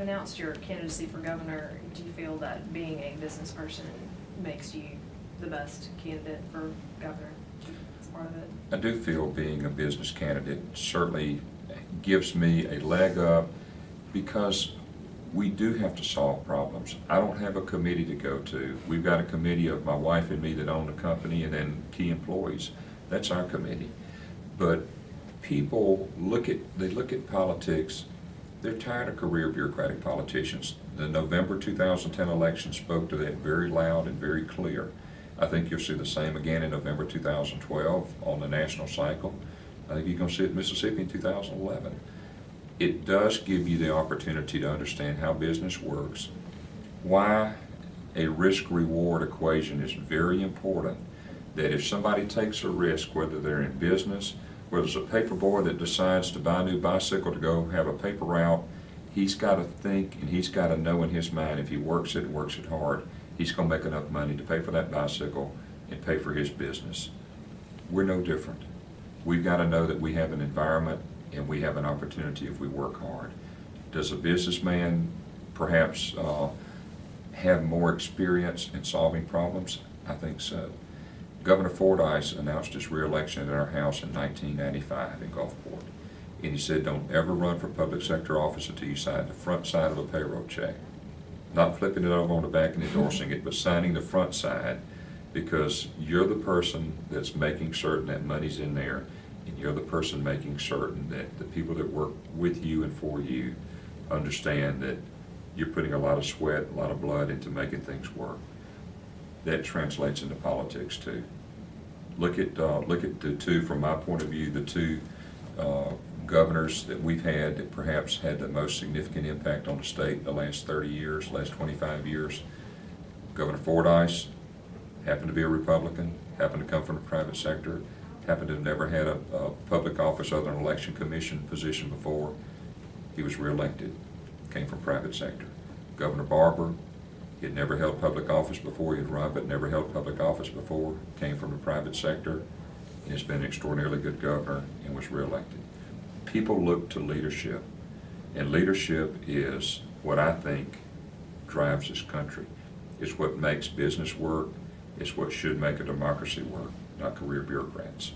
announced your candidacy for governor. Do you feel that being a business person makes you the best candidate for governor? As part of it? I do feel being a business candidate certainly gives me a leg up, because we do have to solve problems. I don't have a committee to go to. We've got a committee of my wife and me that own the company, and then key employees. That's our committee. But people look at politics. They're tired of career bureaucratic politicians. The November 2010 election spoke to that very loud and very clear. I think you'll see the same again in November 2012 on the national cycle. I think you're going to see it in Mississippi in 2011. It does give you the opportunity to understand how business works, why a risk-reward equation is very important, that if somebody takes a risk, whether they're in business, whether it's a paper boy that decides to buy a new bicycle to go have a paper route, he's got to think and he's got to know in his mind, if he works it and works it hard, he's going to make enough money to pay for that bicycle and pay for his business. We're no different. We've got to know that we have an environment and we have an opportunity if we work hard. Does a businessman perhaps have more experience in solving problems? I think so. Governor Fordyce announced his re-election at our house in 1995 in Gulfport. And he said, don't ever run for public sector office until you sign the front side of a payroll check. Not flipping it over on the back and endorsing it, but signing the front side, because you're the person that's making certain that money's in there, and you're the person making certain that the people that work with you and for you understand that you're putting a lot of sweat, a lot of blood into making things work. That translates into politics too. Look at the two, from my point of view, the two governors that we've had that perhaps had the most significant impact on the state in the last 30 years, last 25 years. Governor Fordyce happened to be a Republican, happened to come from the private sector, happened to have never had a public office other than an election commission position before. He was reelected, came from private sector. Governor Barber, he had never held public office before. He had run but never held public office before, came from the private sector, and has been an extraordinarily good governor and was reelected. People look to leadership, and leadership is what I think drives this country. It's what makes business work. It's what should make a democracy work, not career bureaucrats.